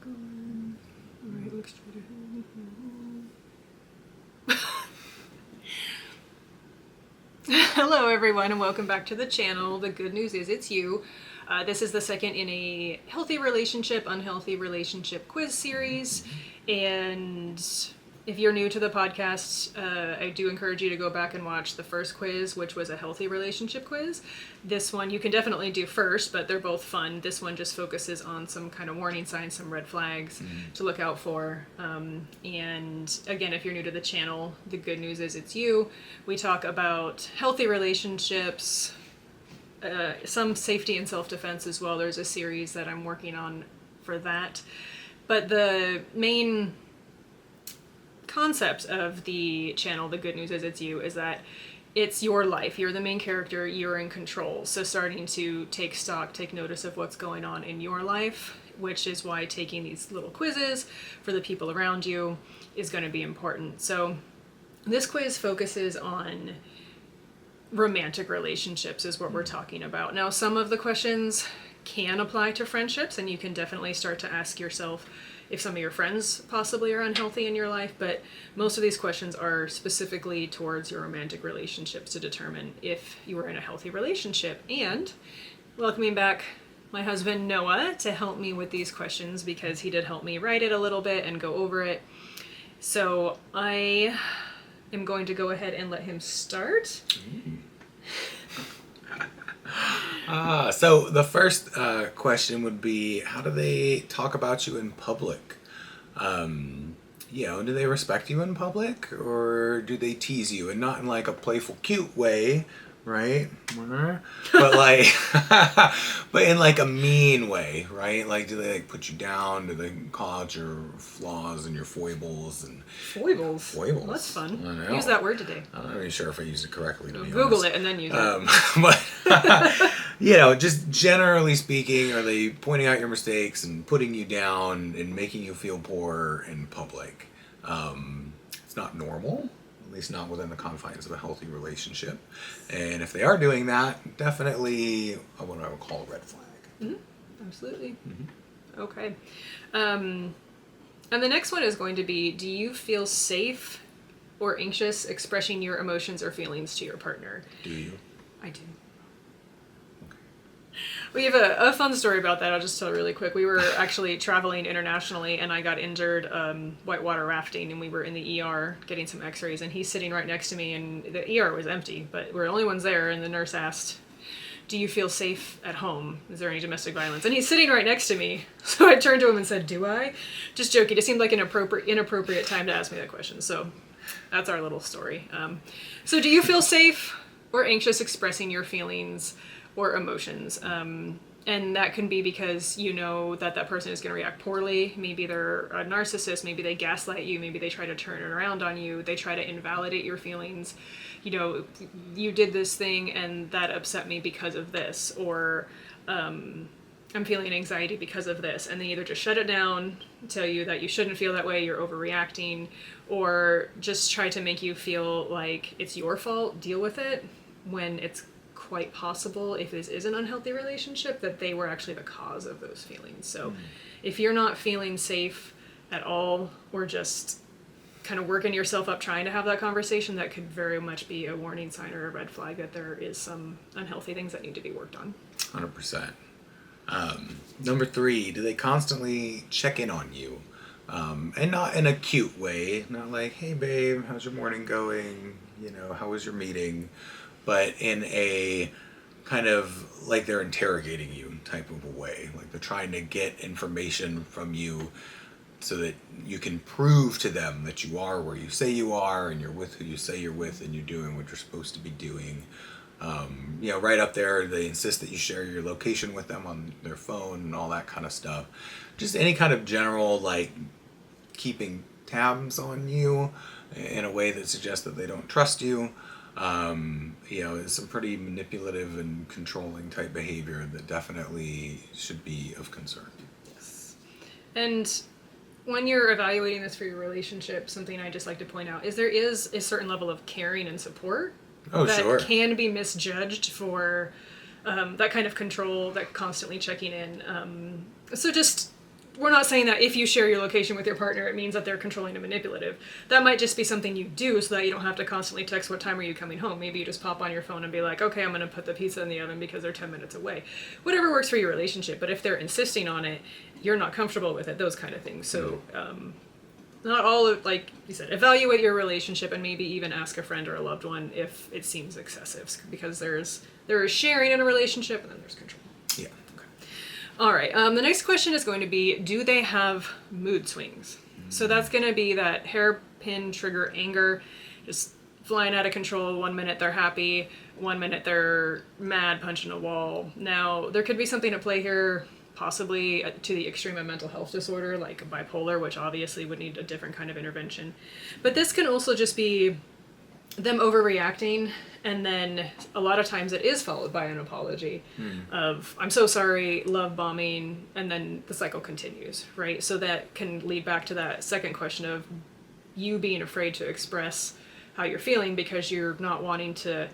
going. All right, look straight ahead. Hello everyone and welcome back to the channel. The good news is it's you. This is the second in a healthy relationship, unhealthy relationship quiz series. And if you're new to the podcast, I do encourage you to go back and watch the first quiz, which was a healthy relationship quiz. This one you can definitely do first, but they're both fun. This one just focuses on some kind of warning signs, some red flags to look out for. And again, if you're new to the channel, the good news is it's you. We talk about healthy relationships, some safety and self-defense as well. There's a series that I'm working on for that. But the main concept of the channel, the good news is it's you, is that it's your life. You're the main character. You're in control. So starting to take stock, take notice of what's going on in your life, which is why taking these little quizzes for the people around you is going to be important. So this quiz focuses on romantic relationships is what we're talking about. Now, some of the questions can apply to friendships, and you can definitely start to ask yourself if some of your friends possibly are unhealthy in your life, but most of these questions are specifically towards your romantic relationships to determine if you are in a healthy relationship. And welcoming back my husband Noah to help me with these questions, because he did help me write it a little bit and go over it. So I am going to go ahead and let him start. So the first question would be, how do they talk about you in public? Do they respect you in public, or do they tease you? And not in like a playful, cute way, right? But like, but in like a mean way, right? Like, do they like put you down? Do they call out your flaws and your foibles and foibles? Foibles. Well, that's fun. I know. Use that word today. I'm not even sure if I used it correctly. To be Google honest. it and then use it. But just generally speaking, are they pointing out your mistakes and putting you down and making you feel poor in public? It's not normal. At least not within the confines of a healthy relationship. And if they are doing that, definitely what I would call a red flag. Mm-hmm. Absolutely. Mm-hmm. Okay. And the next one is going to be, do you feel safe or anxious expressing your emotions or feelings to your partner? Do you? I do. We have a fun story about that. I'll just tell really quick. We were actually traveling internationally, and I got injured whitewater rafting, and we were in the ER getting some x-rays, and he's sitting right next to me, and the ER was empty, but we're the only ones there, and the nurse asked, do you feel safe at home? Is there any domestic violence? And he's sitting right next to me. So I turned to him and said, do I? Just joking. It seemed like an inappropriate time to ask me that question. So that's our little story. So do you feel safe or anxious expressing your feelings or emotions? And that can be because you know that person is going to react poorly. Maybe they're a narcissist. Maybe they gaslight you. Maybe they try to turn it around on you. They try to invalidate your feelings. You did this thing and that upset me because of this. Or I'm feeling anxiety because of this. And they either just shut it down, tell you that you shouldn't feel that way, you're overreacting, or just try to make you feel like it's your fault, deal with it, when it's quite possible, if this is an unhealthy relationship, that they were actually the cause of those feelings. So if you're not feeling safe at all, or just kind of working yourself up trying to have that conversation, that could very much be a warning sign or a red flag that there is some unhealthy things that need to be worked on. 100%. Number 3, do they constantly check in on you? And not in a cute way, not like, hey babe, how's your morning going? How was your meeting? But in a kind of like they're interrogating you type of a way. Like they're trying to get information from you so that you can prove to them that you are where you say you are, and you're with who you say you're with, and you're doing what you're supposed to be doing. Right up there, they insist that you share your location with them on their phone and all that kind of stuff. Just any kind of general, like, keeping tabs on you in a way that suggests that they don't trust you. It's some pretty manipulative and controlling type behavior that definitely should be of concern. Yes. And when you're evaluating this for your relationship, something I just like to point out is there is a certain level of caring and support that can be misjudged for that kind of control, that constantly checking in. So just we're not saying that if you share your location with your partner, it means that they're controlling and manipulative. That might just be something you do so that you don't have to constantly text, what time are you coming home? Maybe you just pop on your phone and be like, okay, I'm going to put the pizza in the oven because they're 10 minutes away. Whatever works for your relationship. But if they're insisting on it, you're not comfortable with it, those kind of things. So not all of, like you said, evaluate your relationship and maybe even ask a friend or a loved one if it seems excessive, because there is sharing in a relationship and then there's control. Yeah. All right. The next question is going to be, do they have mood swings? So that's going to be that hairpin trigger anger, just flying out of control. 1 minute they're happy, 1 minute they're mad, punching a wall. Now, there could be something at play here, possibly to the extreme of mental health disorder, like bipolar, which obviously would need a different kind of intervention. But this can also just be them overreacting, and then a lot of times it is followed by an apology of, I'm so sorry, love bombing, and then the cycle continues, right? So that can lead back to that second question of you being afraid to express how you're feeling because you're not wanting to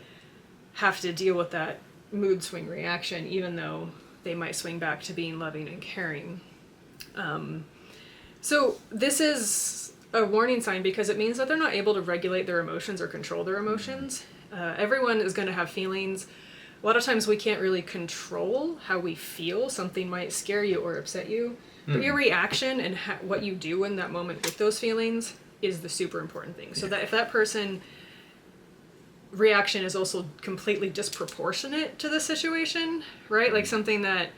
have to deal with that mood swing reaction, even though they might swing back to being loving and caring. So this is a warning sign because it means that they're not able to regulate their emotions or control their emotions. Everyone is going to have feelings. A lot of times we can't really control how we feel. Something might scare you or upset you. But your reaction and what you do in that moment with those feelings is the super important thing. So that if that person reaction is also completely disproportionate to the situation, right? Like something that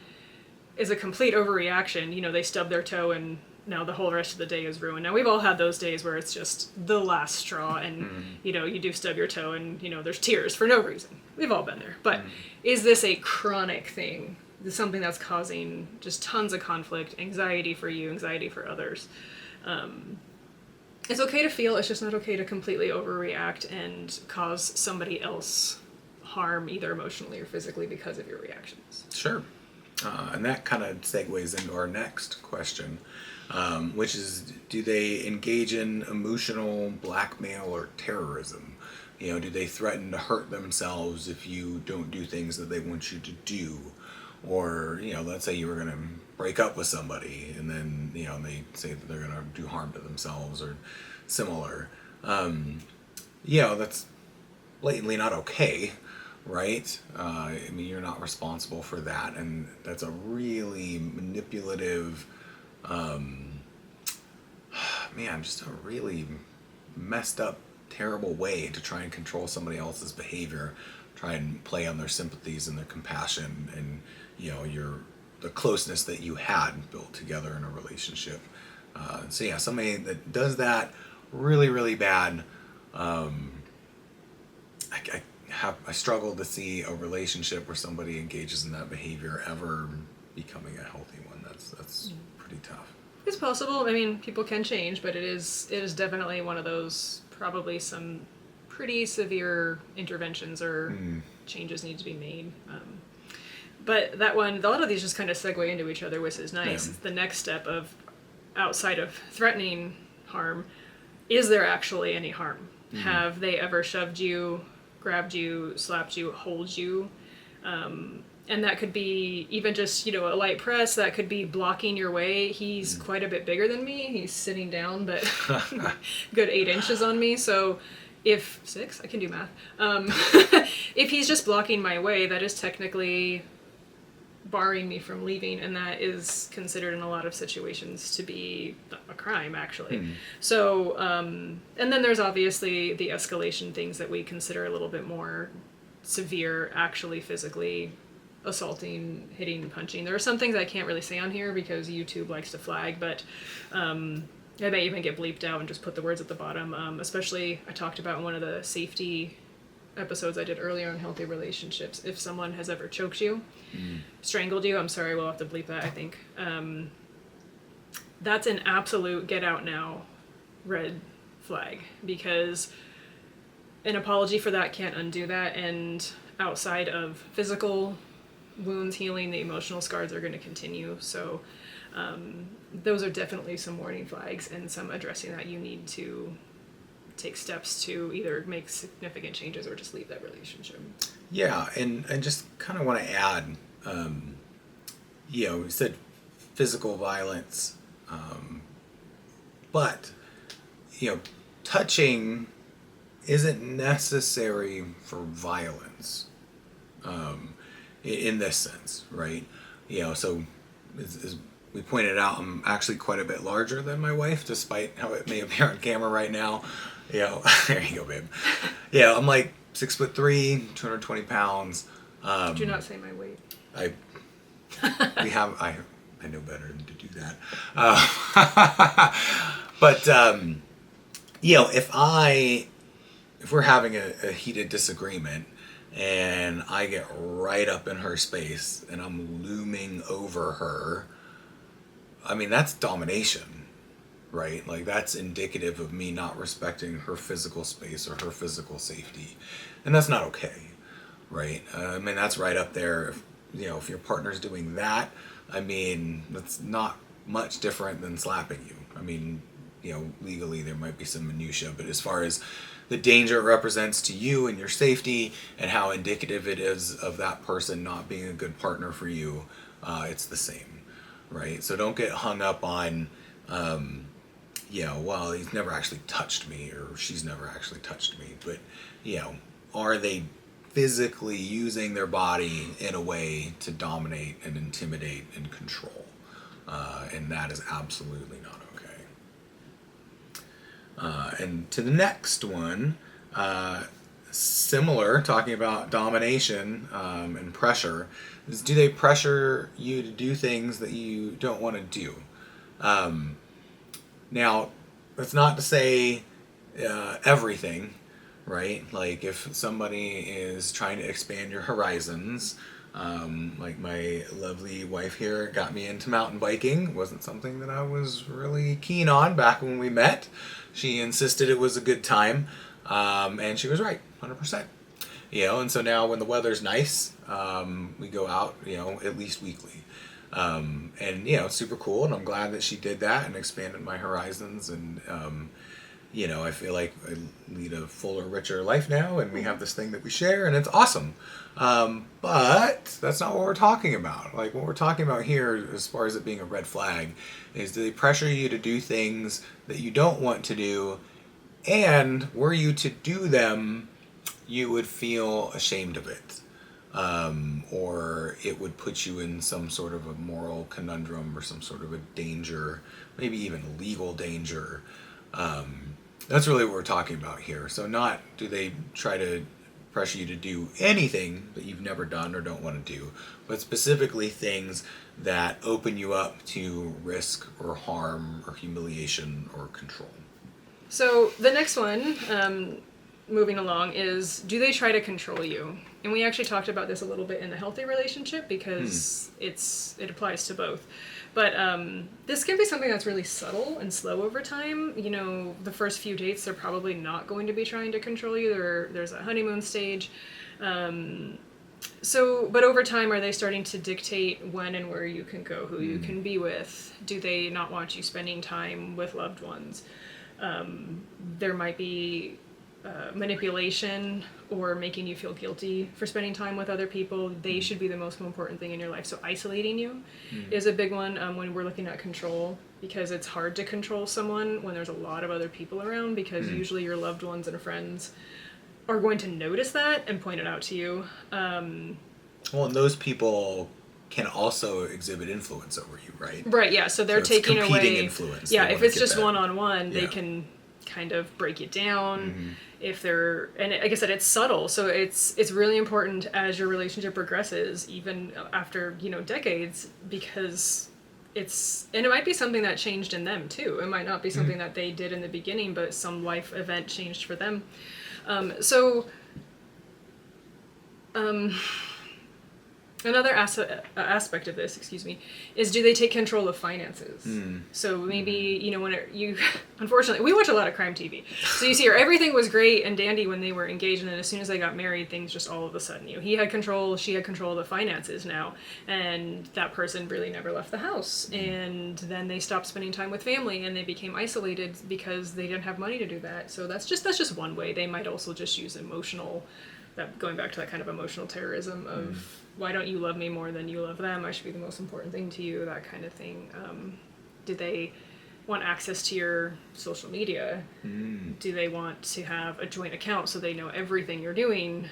is a complete overreaction, you know, they stub their toe and now the whole rest of the day is ruined. Now, we've all had those days where it's just the last straw and, you know, you do stub your toe and, you know, there's tears for no reason. We've all been there. But is this a chronic thing? Is something that's causing just tons of conflict, anxiety for you, anxiety for others? It's okay to feel, it's just not okay to completely overreact and cause somebody else harm, either emotionally or physically, because of your reactions. Sure. And that kind of segues into our next question, which is, do they engage in emotional blackmail or terrorism? You know, do they threaten to hurt themselves if you don't do things that they want you to do? Or, you know, let's say you were going to break up with somebody and then, you know, they say that they're going to do harm to themselves or similar. Yeah, that's blatantly not okay, right? I mean, you're not responsible for that. And that's a really manipulative, just a really messed up, terrible way to try and control somebody else's behavior, try and play on their sympathies and their compassion and, you know, the closeness that you had built together in a relationship. So yeah, somebody that does that really, really bad. I struggle to see a relationship where somebody engages in that behavior ever becoming a healthy one. That's pretty tough. It's possible. I mean, people can change, but it is definitely one of those, probably some pretty severe interventions or changes need to be made. But that one, a lot of these just kind of segue into each other, which is nice. Yeah. It's the next step of, outside of threatening harm, is there actually any harm? Have they ever shoved you, grabbed you, slapped you, hold you? And that could be even just, you know, a light press. That could be blocking your way. He's quite a bit bigger than me. He's sitting down, but good 8 inches on me. So if 6, I can do math. If he's just blocking my way, that is technically barring me from leaving, and that is considered in a lot of situations to be a crime, actually. So, and then there's obviously the escalation things that we consider a little bit more severe, actually physically assaulting, hitting, punching. There are some things I can't really say on here because YouTube likes to flag, but I may even get bleeped out and just put the words at the bottom. Especially, I talked about in one of the safety episodes I did earlier on healthy relationships. If someone has ever choked you, strangled you, I'm sorry, we'll have to bleep that, I think. That's an absolute get out now red flag, because an apology for that can't undo that, and outside of physical wounds healing, the emotional scars are going to continue. So those are definitely some warning flags and some addressing that you need to take steps to either make significant changes or just leave that relationship. Yeah, and just kind of want to add, you know, we said physical violence, but touching isn't necessary for violence, in this sense, right? So as we pointed out, I'm actually quite a bit larger than my wife, despite how it may appear on camera right now. There you go, babe. I'm like 6'3", 220 pounds. Do not say my weight. I know better than to do that. But if we're having a heated disagreement and I get right up in her space and I'm looming over her, I mean, that's domination, right? Like, that's indicative of me not respecting her physical space or her physical safety. And that's not okay, right? I mean, that's right up there. If your partner's doing that, I mean, that's not much different than slapping you. I mean, legally there might be some minutia, but as far as the danger it represents to you and your safety and how indicative it is of that person not being a good partner for you, it's the same, right? So don't get hung up on, well, he's never actually touched me or she's never actually touched me. But, are they physically using their body in a way to dominate and intimidate and control? And that is absolutely not okay. And to the next one, similar, talking about domination and pressure, is do they pressure you to do things that you don't want to do? Now, that's not to say everything, right? Like if somebody is trying to expand your horizons, like my lovely wife here got me into mountain biking. It wasn't something that I was really keen on back when we met. She insisted it was a good time, and she was right, 100%. And so now when the weather's nice, we go out, at least weekly. And it's super cool, and I'm glad that she did that and expanded my horizons. And I feel like I lead a fuller, richer life now, and we have this thing that we share, and it's awesome. But that's not what we're talking about. Like, what we're talking about here, as far as it being a red flag, is do they pressure you to do things that you don't want to do, and were you to do them, you would feel ashamed of it. Or it would put you in some sort of a moral conundrum or some sort of a danger, maybe even legal danger. That's really what we're talking about here. So not do they try to pressure you to do anything that you've never done or don't want to do, but specifically things that open you up to risk or harm or humiliation or control. So the next one, moving along, is do they try to control you? And we actually talked about this a little bit in the healthy relationship because it applies to both. But this can be something that's really subtle and slow over time. The first few dates, they're probably not going to be trying to control you. There's a honeymoon stage. But over time, are they starting to dictate when and where you can go, who you can be with? Do they not want you spending time with loved ones? There might be manipulation or making you feel guilty for spending time with other people. They should be the most important thing in your life. So isolating you is a big one when we're looking at control, because it's hard to control someone when there's a lot of other people around, because usually your loved ones and friends are going to notice that and point it out to you. Well, and those people can also exhibit influence over you, right? Right, yeah. So they're taking away influence. Yeah, if it's just one-on-one, they can kind of break it down. If they're, and like I said, it's subtle, so it's really important as your relationship progresses, even after decades, because and it might be something that changed in them too. It might not be something that they did in the beginning, but some life event changed for them. Another aspect of this, is do they take control of finances? So maybe, unfortunately, we watch a lot of crime TV. So you see here, everything was great and dandy when they were engaged, and then as soon as they got married, things just all of a sudden, he had control, she had control of the finances now, and that person really never left the house. And then they stopped spending time with family, and they became isolated because they didn't have money to do that. So that's just one way. They might also just use going back to that kind of emotional terrorism of why don't you love me more than you love them? I should be the most important thing to you, that kind of thing. Do they want access to your social media? Do they want to have a joint account so they know everything you're doing?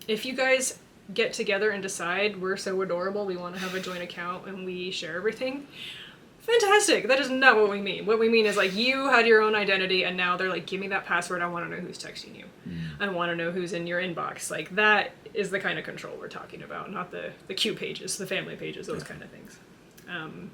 If you guys get together and decide we're so adorable, we want to have a joint account and we share everything, fantastic. That is not what we mean. What we mean is like you had your own identity and now they're like, give me that password. I want to know who's texting you. I want to know who's in your inbox. Like that is the kind of control we're talking about, not the cute pages, the family pages, those kind of things. And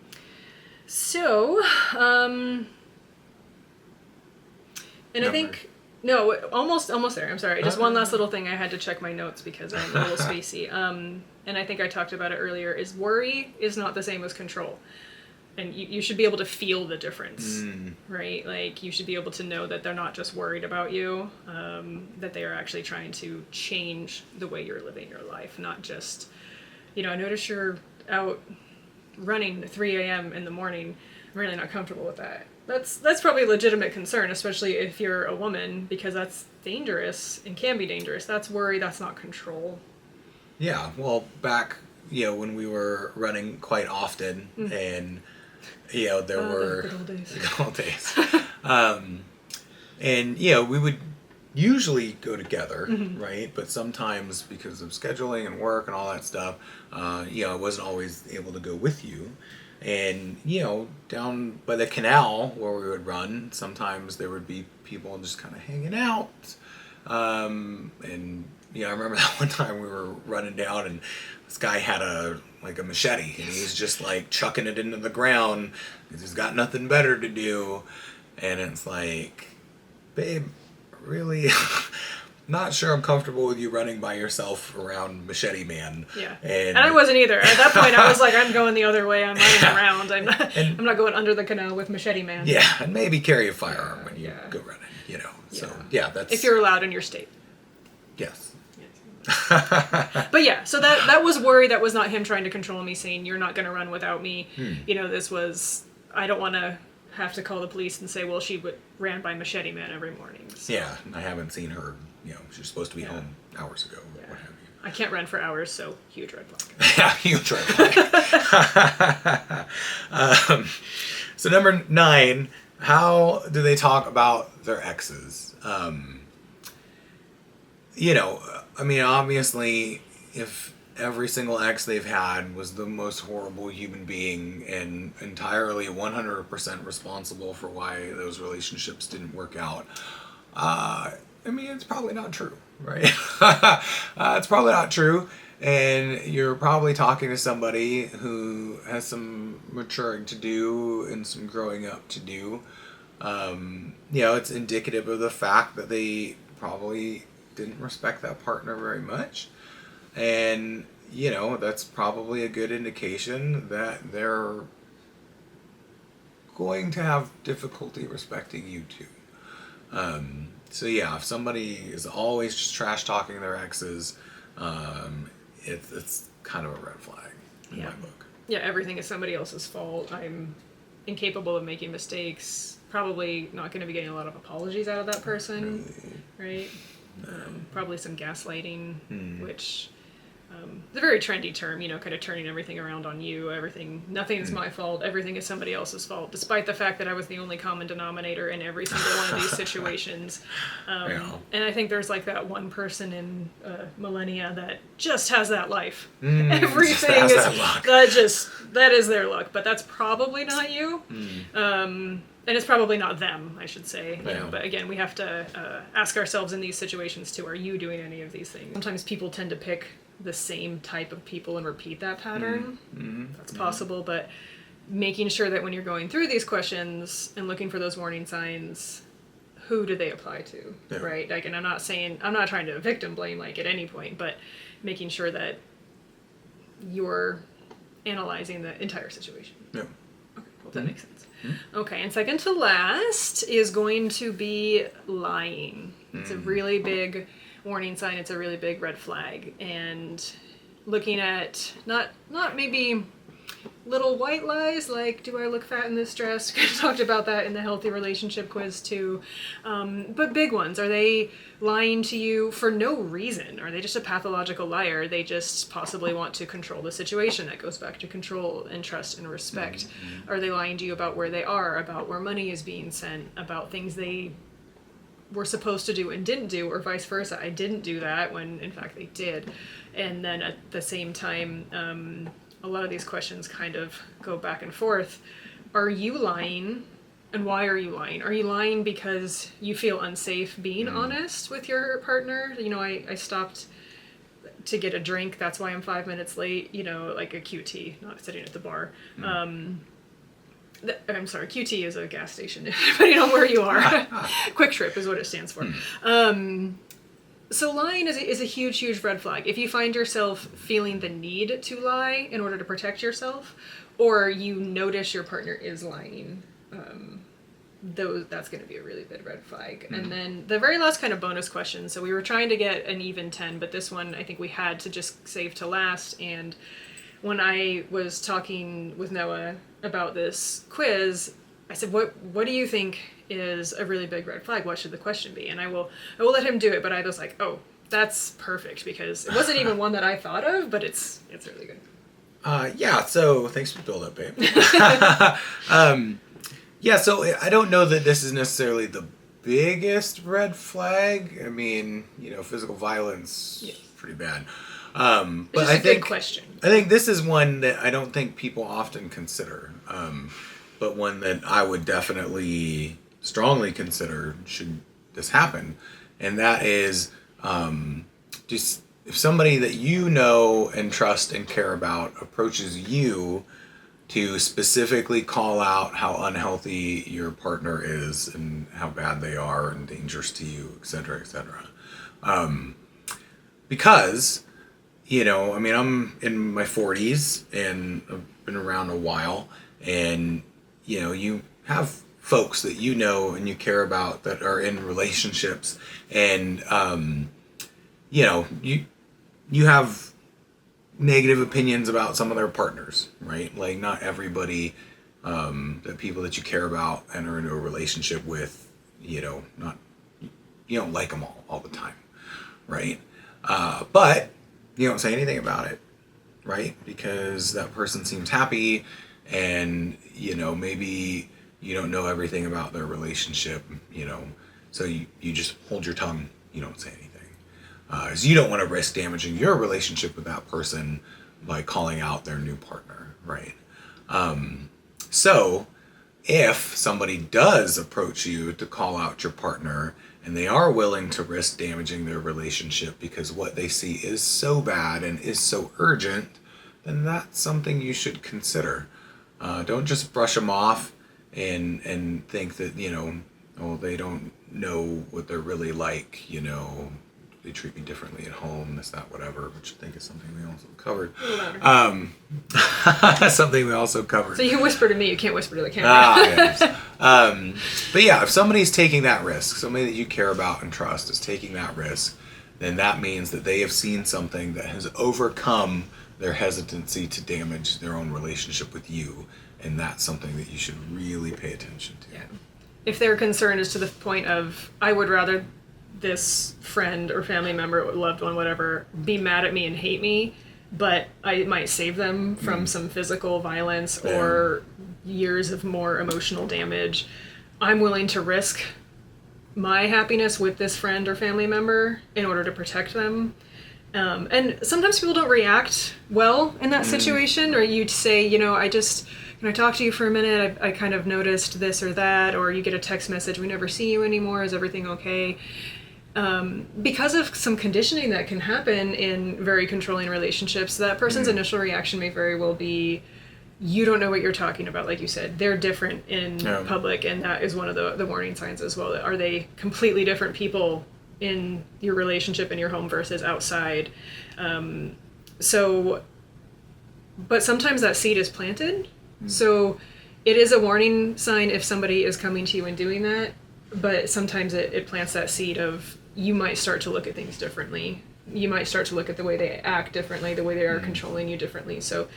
I think, no, almost there. I'm sorry. Just one last little thing. I had to check my notes because I'm a little spacey. And I think I talked about it earlier, is worry is not the same as control. And you should be able to feel the difference, right? Like you should be able to know that they're not just worried about you, that they are actually trying to change the way you're living your life, not just, I notice you're out running at 3 a.m. in the morning. I'm really not comfortable with that. That's probably a legitimate concern, especially if you're a woman, because that's dangerous and can be dangerous. That's worry, that's not control. Yeah, well, back, when we were running quite often and... there were the good old days. The good old days. And we would usually go together, right? But sometimes because of scheduling and work and all that stuff, I wasn't always able to go with you. And down by the canal where we would run, sometimes there would be people just kind of hanging out. And I remember that one time we were running down and this guy had a machete and he was just like chucking it into the ground because he's got nothing better to do. And it's like, babe, really not sure I'm comfortable with you running by yourself around Machete Man. Yeah. And I wasn't either. At that point I was like, I'm going the other way. I'm running around. I'm not going under the canal with Machete Man. Yeah. And maybe carry a firearm when you go running, So that's... If you're allowed in your state. Yes. But yeah, so that was worry. That was not him trying to control me, saying you're not going to run without me. This was, I don't want to have to call the police and say, well, she ran by Machete Man every morning. So. Yeah, I haven't seen her. She's supposed to be home hours ago. Or what have you. I can't run for hours, so huge red flag. Yeah, huge red flag. So number 9, how do they talk about their exes? Obviously, if every single ex they've had was the most horrible human being and entirely 100% responsible for why those relationships didn't work out, it's probably not true, right? It's probably not true, and you're probably talking to somebody who has some maturing to do and some growing up to do. It's indicative of the fact that they probably didn't respect that partner very much, and that's probably a good indication that they're going to have difficulty respecting you too. If somebody is always just trash talking their exes, it's kind of a red flag in my book. Yeah, everything is somebody else's fault. I'm incapable of making mistakes. Probably not going to be getting a lot of apologies out of that person, right? Probably some gaslighting, which is a very trendy term, kind of turning everything around on you. Nothing is my fault. Everything is somebody else's fault, despite the fact that I was the only common denominator in every single one of these situations. And I think there's like that one person in millennia that just has that life. Everything is that is their luck, but that's probably not you. And it's probably not them, I should say. But again, we have to ask ourselves in these situations too, are you doing any of these things? Sometimes people tend to pick the same type of people and repeat that pattern. That's possible, but making sure that when you're going through these questions and looking for those warning signs, who do they apply to, right? Like, and I'm not trying to victim blame like at any point, but making sure that you're analyzing the entire situation. Yeah. Okay, well, that makes sense. Okay, and second to last is going to be lying. It's a really big warning sign. It's a really big red flag. And looking at not maybe little white lies, like, do I look fat in this dress? We talked about that in the healthy relationship quiz too. But big ones, are they lying to you for no reason? Are they just a pathological liar? They just possibly want to control the situation. That goes back to control and trust and respect. Mm-hmm. Are they lying to you about where they are, about where money is being sent, about things they were supposed to do and didn't do, or vice versa? I didn't do that when in fact they did. And then at the same time, a lot of these questions kind of go back and forth. Are you lying? And why are you lying? Are you lying because you feel unsafe being honest with your partner? You know, I stopped to get a drink, that's why I'm 5 minutes late, you know, like a QT, not sitting at the bar. I'm sorry, QT is a gas station, depending on where you are. Quick Trip is what it stands for. So lying is a huge, huge red flag. If you find yourself feeling the need to lie in order to protect yourself, or you notice your partner is lying, that's going to be a really big red flag. And then the very last kind of bonus question. So we were trying to get an even 10, but this one I think we had to just save to last. And when I was talking with Noah about this quiz, I said, what do you think is a really big red flag? What should the question be? And I will let him do it, but I was like, oh, that's perfect, because it wasn't even one that I thought of, but it's really good. Yeah, so thanks for the build up, babe. Yeah, so I don't know that this is necessarily the biggest red flag. I mean, you know, physical violence is pretty bad. But I think, good question. I think this is one that I don't think people often consider, but one that I would definitely strongly consider should this happen. And that is just if somebody that you know and trust and care about approaches you to specifically call out how unhealthy your partner is and how bad they are and dangerous to you, et cetera, et cetera. Because, you know, I mean, I'm in my 40s and I've been around a while, and, you know, you have folks that you know and you care about that are in relationships, and, you know, you have negative opinions about some of their partners, right? Like, not everybody, the people that you care about and are in a relationship with, you know, you don't like them all the time, right? But you don't say anything about it, right? Because that person seems happy, and, you know, maybe you don't know everything about their relationship, you know, so you just hold your tongue, you don't say anything. Because you don't want to risk damaging your relationship with that person by calling out their new partner, right? So if somebody does approach you to call out your partner, and they are willing to risk damaging their relationship because what they see is so bad and is so urgent, then that's something you should consider. Don't just brush them off and think that, you know, oh, they don't know what they're really like, you know, they treat me differently at home, this, that, whatever, which I think is something we also covered. Something we also covered. So you can whisper to me, you can't whisper to the camera. Yes. But yeah, if somebody's taking that risk, somebody that you care about and trust is taking that risk, then that means that they have seen something that has overcome their hesitancy to damage their own relationship with you, and that's something that you should really pay attention to. Yeah. If their concern is to the point of, I would rather this friend or family member, loved one, whatever, be mad at me and hate me, but I might save them from some physical violence or years of more emotional damage, I'm willing to risk my happiness with this friend or family member in order to protect them. And sometimes people don't react well in that situation, or you'd say, you know, can I talk to you for a minute? I kind of noticed this or that, or you get a text message, we never see you anymore, is everything okay? Because of some conditioning that can happen in very controlling relationships, that person's initial reaction may very well be, you don't know what you're talking about, like you said. They're different in public, and that is one of the warning signs as well. Are they completely different people in your relationship in your home versus outside? But sometimes that seed is planted. So it is a warning sign if somebody is coming to you and doing that, but sometimes it plants that seed of, you might start to look at things differently. You might start to look at the way they act differently, the way they are controlling you differently. So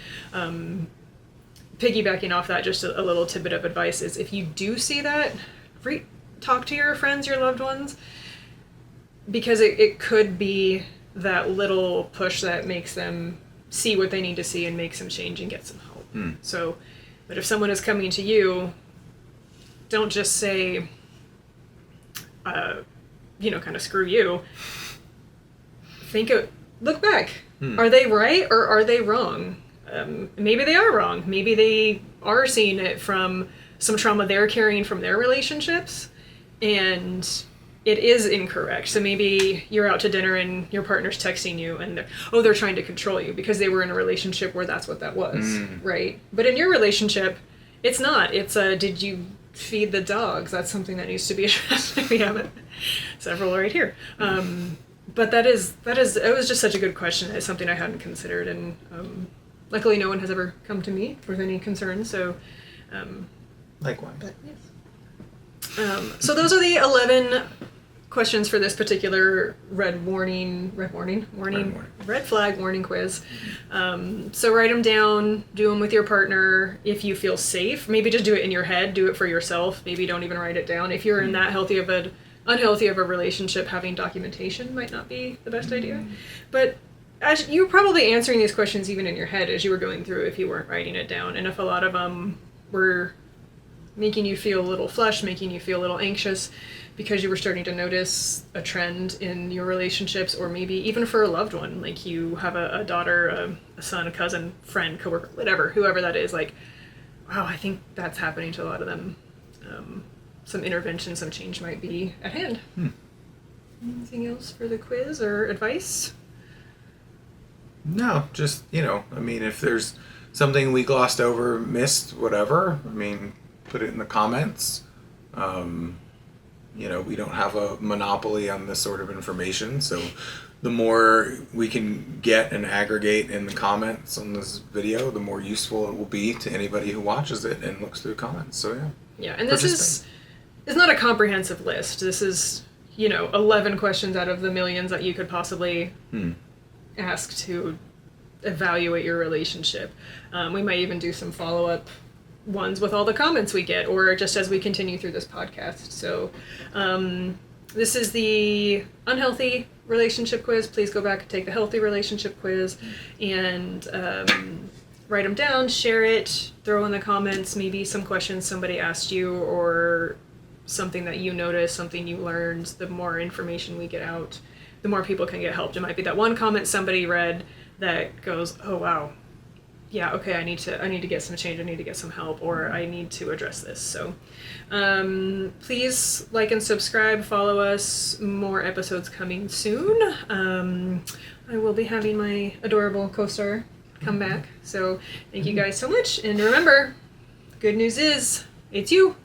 piggybacking off that, just a little tidbit of advice is if you do see that, talk to your friends, your loved ones, because it could be that little push that makes them see what they need to see and make some change and get some help. So, but if someone is coming to you, don't just say, kind of screw you. Look back. Are they right or are they wrong? Maybe they are wrong. Maybe they are seeing it from some trauma they're carrying from their relationships, and it is incorrect. So maybe you're out to dinner and your partner's texting you and they're trying to control you because they were in a relationship where that's what that was, right? But in your relationship, it's not. It's did you feed the dogs? That's something that needs to be addressed. We have it. Several right here. But it was just such a good question. It's something I hadn't considered, and luckily no one has ever come to me with any concerns. So, likewise. But, yes. So those are the 11 questions for this particular red flag warning quiz. So write them down, do them with your partner if you feel safe. Maybe just do it in your head, do it for yourself. Maybe don't even write it down. If you're in that unhealthy of a relationship, having documentation might not be the best idea. But as you were probably answering these questions even in your head as you were going through if you weren't writing it down. And if a lot of them were making you feel a little flushed, making you feel a little anxious because you were starting to notice a trend in your relationships, or maybe even for a loved one, like you have a daughter, a son, a cousin, friend, coworker, whoever that is, like, wow, I think that's happening to a lot of them. Some intervention, some change might be at hand. Anything else for the quiz or advice? No, just, if there's something we glossed over, missed, whatever, put it in the comments. We don't have a monopoly on this sort of information, so the more we can get and aggregate in the comments on this video, the more useful it will be to anybody who watches it and looks through comments. So yeah. Yeah, and this is not a comprehensive list. This is, 11 questions out of the millions that you could possibly ask to evaluate your relationship. We might even do some follow-up ones with all the comments we get, or just as we continue through this podcast. So this is the unhealthy relationship quiz. Please go back and take the healthy relationship quiz and write them down, share it, throw in the comments maybe some questions somebody asked you or something that you noticed, something you learned. The more information we get out, the more people can get helped. It might be that one comment somebody read that goes, oh wow, yeah, okay, I need to get some change, I need to get some help, or I need to address this. So please like and subscribe, follow us, more episodes coming soon. I will be having my adorable co-star come back. So thank you guys so much, and remember, good news is, it's you.